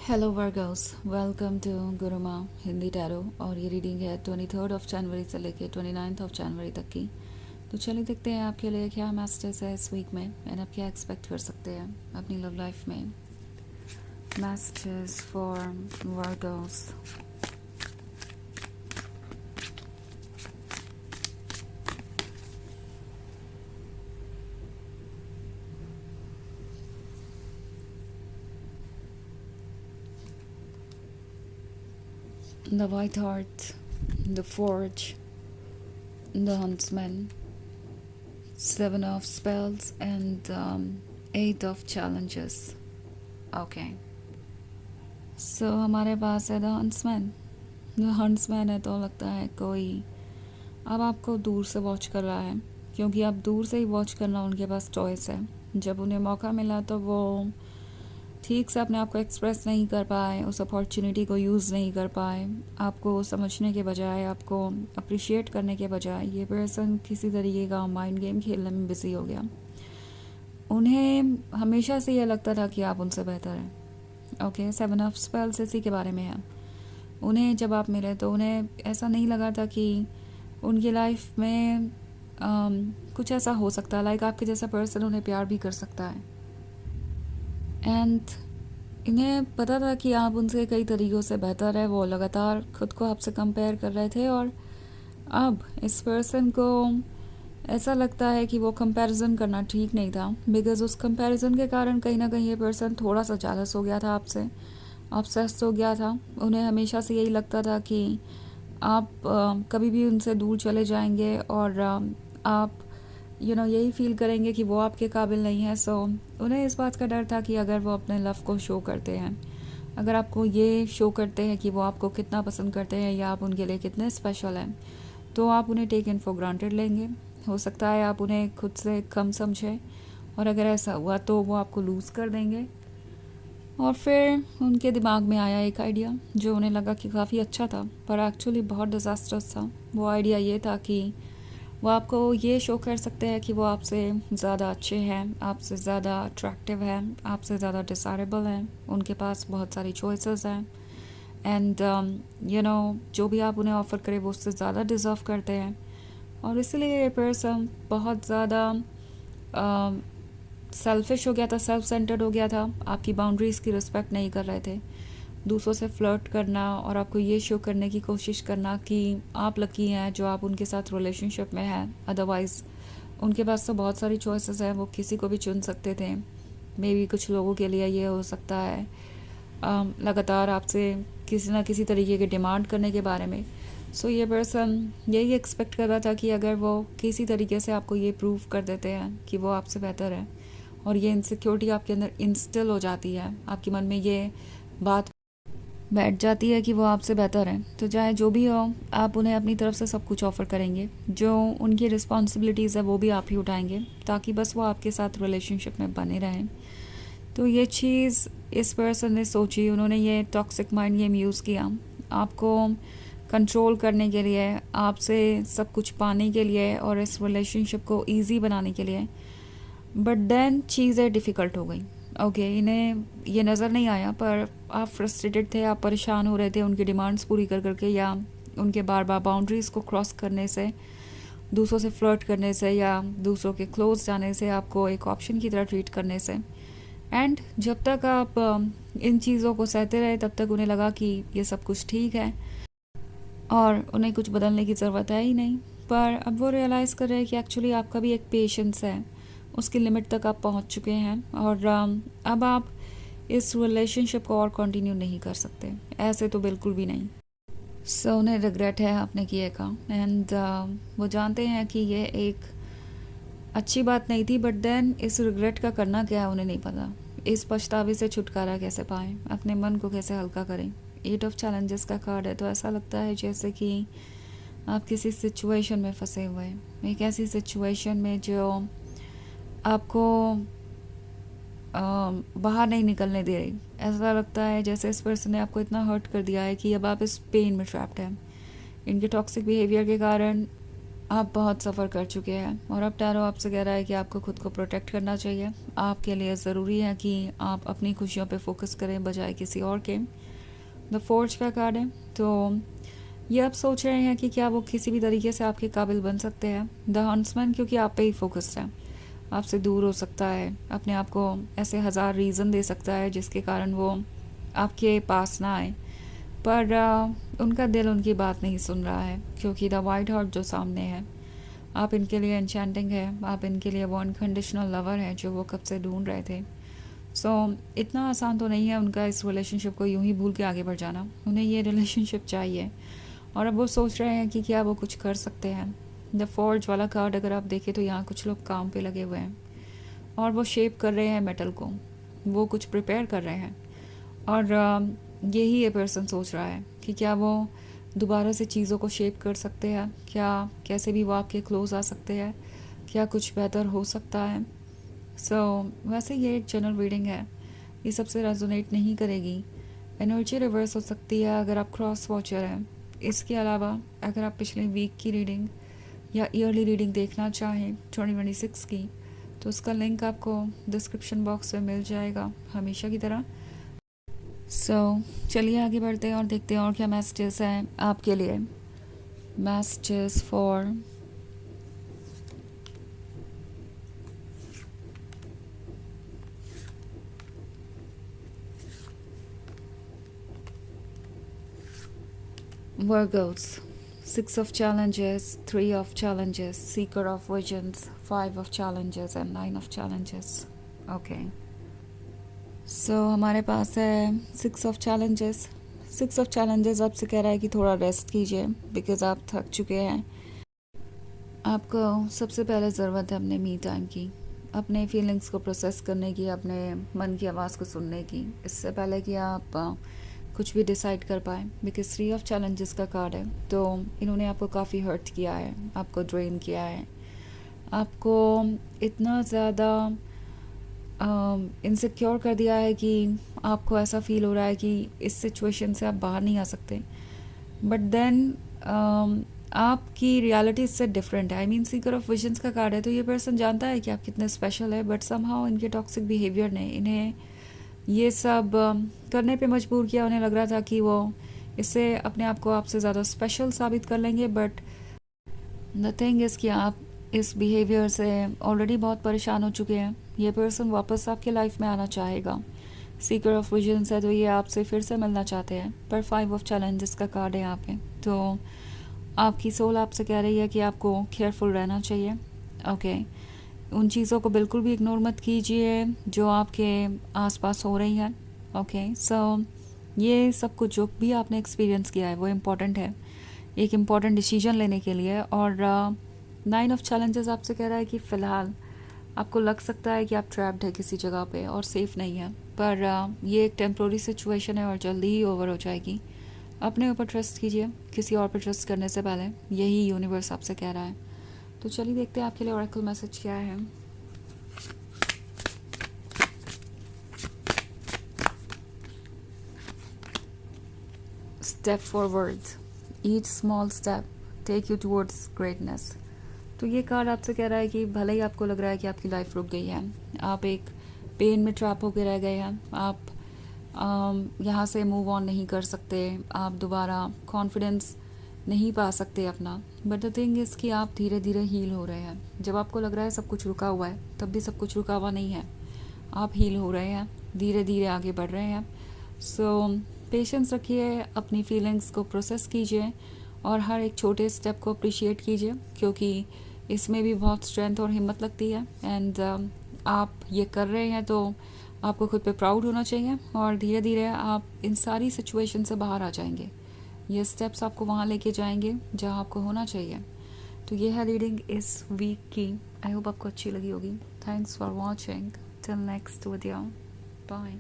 Hello Virgos, welcome to Guruma Hindi tarot. और ये reading है 23 जनवरी से लेके 29 जनवरी तक की। तो चलिए देखते हैं आपके लिए क्या मैसेजेस है इस वीक में एंड आप क्या एक्सपेक्ट कर सकते हैं अपनी लव लाइफ में। Messages for Virgos. The white heart, the forge, the huntsman, 7 of Spells and 8 of Challenges. Okay, so हमारे पास है द हंट्समैन। द हंट्समैन है तो लगता है कोई अब आपको दूर से वॉच कर रहा है, क्योंकि अब दूर से ही वॉच करना उनके पास चॉइस है। जब उन्हें मौका मिला तो वो ठीक से अपने आप को एक्सप्रेस नहीं कर पाए, उस अपॉर्चुनिटी को यूज़ नहीं कर पाए। आपको समझने के बजाय, आपको अप्रिशिएट करने के बजाय ये पर्सन किसी तरीके का माइंड गेम खेलने में बिजी हो गया। उन्हें हमेशा से ये लगता था कि आप उनसे बेहतर हैं। ओके, 7 of Spells इसी के बारे में है। उन्हें जब आप मिले तो उन्हें ऐसा नहीं लगा था कि उनकी लाइफ में कुछ ऐसा हो सकता है, लाइक आपके जैसा पर्सन उन्हें प्यार भी कर सकता है। एंड इन्हें पता था कि आप उनसे कई तरीक़ों से बेहतर है। वो लगातार खुद को आपसे कंपेयर कर रहे थे और अब इस पर्सन को ऐसा लगता है कि वो कंपैरिजन करना ठीक नहीं था, बिकॉज़ उस कंपैरिजन के कारण कहीं ना कहीं ये पर्सन थोड़ा सा जेलस हो गया था आपसे, ऑब्सेस्ड हो गया था। उन्हें हमेशा से यही लगता था कि आप कभी भी उनसे दूर चले जाएंगे और आप यही फील करेंगे कि वो आपके काबिल नहीं है। सो उन्हें इस बात का डर था कि अगर वो अपने लव को शो करते हैं, अगर आपको ये शो करते हैं कि वो आपको कितना पसंद करते हैं या आप उनके लिए कितने स्पेशल हैं, तो आप उन्हें टेक इन फॉर ग्रांटेड लेंगे। हो सकता है आप उन्हें खुद से कम समझें, और अगर ऐसा हुआ तो वो आपको लूज़ कर देंगे। और फिर उनके दिमाग में आया एक आइडिया जो उन्हें लगा कि काफ़ी अच्छा था, पर एक्चुअली बहुत डिज़ास्टर्स था। वो आइडिया ये था कि वो आपको ये शो कर सकते हैं कि वो आपसे ज़्यादा अच्छे हैं, आपसे ज़्यादा अट्रैक्टिव हैं, आपसे ज़्यादा डिज़ायरेबल हैं, उनके पास बहुत सारी चॉइसेस हैं। एंड जो भी आप उन्हें ऑफ़र करें वो उससे ज़्यादा डिज़र्व करते हैं। और इसलिए ये पर्सन बहुत ज़्यादा सेल्फिश हो गया था, सेल्फ सेंटर्ड हो गया था, आपकी बाउंड्रीज़ की रिस्पेक्ट नहीं कर रहे थे। दूसरों से फ्लर्ट करना और आपको ये शो करने की कोशिश करना कि आप लकी हैं जो आप उनके साथ रिलेशनशिप में हैं, अदरवाइज़ उनके पास तो बहुत सारी चॉइसेस हैं, वो किसी को भी चुन सकते थे। मे बी कुछ लोगों के लिए ये हो सकता है लगातार आपसे किसी ना किसी तरीके के डिमांड करने के बारे में। सो ये पर्सन यही एक्सपेक्ट कर रहा था कि अगर वो किसी तरीके से आपको ये प्रूव कर देते हैं कि वो आपसे बेहतर है, और ये इनसिक्योरिटी आपके अंदर इंस्टिल हो जाती है, आपके मन में ये बात बैठ जाती है कि वो आपसे बेहतर है, तो चाहे जो भी हो आप उन्हें अपनी तरफ से सब कुछ ऑफ़र करेंगे। जो उनकी रिस्पॉन्सिबिलिटीज़ है वो भी आप ही उठाएंगे, ताकि बस वो आपके साथ रिलेशनशिप में बने रहें। तो ये चीज़ इस पर्सन ने सोची, उन्होंने ये टॉक्सिक माइंड गेम यूज़ किया आपको कंट्रोल करने के लिए, आपसे सब कुछ पाने के लिए और इस रिलेशनशिप को ईजी बनाने के लिए। बट देन चीज़ें डिफ़िकल्ट हो गई। ओके, इन्हें ये नज़र नहीं आया, पर आप फ्रस्ट्रेटेड थे, आप परेशान हो रहे थे उनकी डिमांड्स पूरी कर करके, या उनके बार बार बाउंड्रीज़ को क्रॉस करने से, दूसरों से फ्लर्ट करने से, या दूसरों के क्लोज जाने से, आपको एक ऑप्शन की तरह ट्रीट करने से। एंड जब तक आप इन चीज़ों को सहते रहे तब तक उन्हें लगा कि ये सब कुछ ठीक है और उन्हें कुछ बदलने की ज़रूरत है ही नहीं। पर अब वो रियलाइज़ कर रहे हैं कि एक्चुअली आपका भी एक पेशेंस है, उसकी लिमिट तक आप पहुंच चुके हैं, और अब आप इस रिलेशनशिप को और कंटिन्यू नहीं कर सकते, ऐसे तो बिल्कुल भी नहीं। सो उन्हें रिग्रेट है आपने किए का, एंड वो जानते हैं कि ये एक अच्छी बात नहीं थी, बट देन इस रिग्रेट का करना क्या है उन्हें नहीं पता। इस पछतावे से छुटकारा कैसे पाएं, अपने मन को कैसे हल्का करें। 8 of Challenges का कार्ड है, तो ऐसा लगता है जैसे कि आप किसी सिचुएशन में फंसे हुए हैं, एक ऐसी सिचुएशन में जो आपको बाहर नहीं निकलने दे रही। ऐसा लगता है जैसे इस पर्सन ने आपको इतना हर्ट कर दिया है कि अब आप इस पेन में ट्रैप्ड हैं। इनके टॉक्सिक बिहेवियर के कारण आप बहुत सफ़र कर चुके हैं और अब टैरो आपसे कह रहा है कि आपको खुद को प्रोटेक्ट करना चाहिए। आपके लिए ज़रूरी है कि आप अपनी खुशियों पे फोकस करें बजाय किसी और के। द फोर्ज का कार्ड है, तो ये आप सोच रहे हैं कि क्या वो किसी भी तरीके से आपके काबिल बन सकते हैं। द हंट्समैन क्योंकि आप पे ही फोकस्ड है, आपसे दूर हो सकता है, अपने आप को ऐसे हज़ार रीज़न दे सकता है जिसके कारण वो आपके पास ना आए, पर उनका दिल उनकी बात नहीं सुन रहा है क्योंकि द वाइट हार्ट जो सामने है, आप इनके लिए एन्चेंटिंग है, आप इनके लिए वो अनकंडीशनल लवर है जो वो कब से ढूंढ रहे थे। सो इतना आसान तो नहीं है उनका इस रिलेशनशिप को यूं ही भूल के आगे बढ़ जाना। उन्हें ये रिलेशनशिप चाहिए और अब वो सोच रहे हैं कि क्या वो कुछ कर सकते हैं। द फॉर्ज वाला कार्ड अगर आप देखें तो यहाँ कुछ लोग काम पे लगे हुए हैं और वो शेप कर रहे हैं मेटल को, वो कुछ प्रिपेयर कर रहे हैं और यही ये पर्सन सोच रहा है कि क्या वो दोबारा से चीज़ों को शेप कर सकते हैं, क्या कैसे भी वो आपके क्लोज आ सकते हैं, क्या कुछ बेहतर हो सकता है। वैसे ये एक जनरल रीडिंग है, ये सबसे रेजोनेट नहीं करेगी। एनर्जी रिवर्स हो सकती है अगर आप क्रॉस वॉचर हैं। इसके अलावा अगर आप पिछले वीक की रीडिंग या ईयरली रीडिंग देखना चाहें 2026 की, तो उसका लिंक आपको डिस्क्रिप्शन बॉक्स में मिल जाएगा हमेशा की तरह। चलिए आगे बढ़ते हैं और देखते हैं और क्या मैसेजेस हैं आपके लिए। Messages for Virgos, 6 of challenges, 3 of challenges, seeker of visions, 5 of challenges and 9 of challenges. Okay. हमारे पास है 6 ऑफ चैलेंजेस। 6 ऑफ चैलेंजेस आपसे कह रहा है कि थोड़ा रेस्ट कीजिए बिकॉज़ आप थक चुके हैं। आपको सबसे पहले ज़रूरत है अपने मी टाइम की, अपने फीलिंग्स को प्रोसेस करने की, अपने मन की आवाज़ को सुनने की, इससे पहले कि आप कुछ भी डिसाइड कर पाए। बिकॉज 3 ऑफ चैलेंजेस का कार्ड है, तो इन्होंने आपको काफ़ी हर्ट किया है, आपको ड्रेन किया है, आपको इतना ज़्यादा इनसिक्योर कर दिया है कि आपको ऐसा फील हो रहा है कि इस सिचुएशन से आप बाहर नहीं आ सकते। बट देन आपकी रियलिटी इससे डिफरेंट है। I mean Sikar of visions का कार्ड है, तो ये पर्सन जानता है कि आप कितने स्पेशल है, बट समहाउ इनके टॉक्सिक बिहेवियर ने इन्हें ये सब करने पे मजबूर किया। उन्हें लग रहा था कि वो इससे अपने आप को आपसे ज़्यादा स्पेशल साबित कर लेंगे, बट द थिंग इज़ कि आप इस बिहेवियर से ऑलरेडी बहुत परेशान हो चुके हैं। ये पर्सन वापस आपके लाइफ में आना चाहेगा। सीकर ऑफ विजन्स है, तो ये आपसे फिर से मिलना चाहते हैं, पर 5 ऑफ चैलेंजेस का कार्ड है यहाँ पे। तो आपकी सोल आपसे कह रही है कि आपको केयरफुल रहना चाहिए। ओके, उन चीज़ों को बिल्कुल भी इग्नोर मत कीजिए जो आपके आसपास हो रही हैं। ओके, ये सब कुछ जो भी आपने एक्सपीरियंस किया है वो इम्पॉर्टेंट है एक इम्पॉर्टेंट डिसीजन लेने के लिए। और 9 ऑफ चैलेंजेस आपसे कह रहा है कि फ़िलहाल आपको लग सकता है कि आप ट्रैप्ड है किसी जगह पे और सेफ़ नहीं है, पर ये एक टेम्प्रोरी सिचुएशन है और जल्दी ही ओवर हो जाएगी। अपने ऊपर ट्रस्ट कीजिए, किसी और पर ट्रस्ट करने से पहले, यही यूनिवर्स आपसे कह रहा है। तो चलिए देखते हैं आपके लिए ऑरेकल मैसेज क्या है। Step forward, each small step take you towards greatness. तो ये कार्ड आपसे कह रहा है कि भले ही आपको लग रहा है कि आपकी लाइफ रुक गई है, आप एक पेन में ट्रैप होकर रह गए हैं, आप यहाँ से मूव ऑन नहीं कर सकते, आप दोबारा कॉन्फिडेंस नहीं पा सकते अपना, बट द थिंग इज़ कि आप धीरे धीरे हील हो रहे हैं। जब आपको लग रहा है सब कुछ रुका हुआ है, तब भी सब कुछ रुका हुआ नहीं है, आप हील हो रहे हैं, धीरे धीरे आगे बढ़ रहे हैं। पेशेंस रखिए, अपनी फीलिंग्स को प्रोसेस कीजिए और हर एक छोटे स्टेप को अप्रिशिएट कीजिए, क्योंकि इसमें भी बहुत स्ट्रेंथ और हिम्मत लगती है। एंड आप ये कर रहे हैं तो आपको खुद पे प्राउड होना चाहिए और धीरे धीरे आप इन सारी सिचुएशन से बाहर आ जाएंगे। ये स्टेप्स आपको वहाँ लेके जाएंगे जहाँ आपको होना चाहिए। तो ये है रीडिंग इस वीक की। आई होप आपको अच्छी लगी होगी। Thanks for watching. Till next video, bye.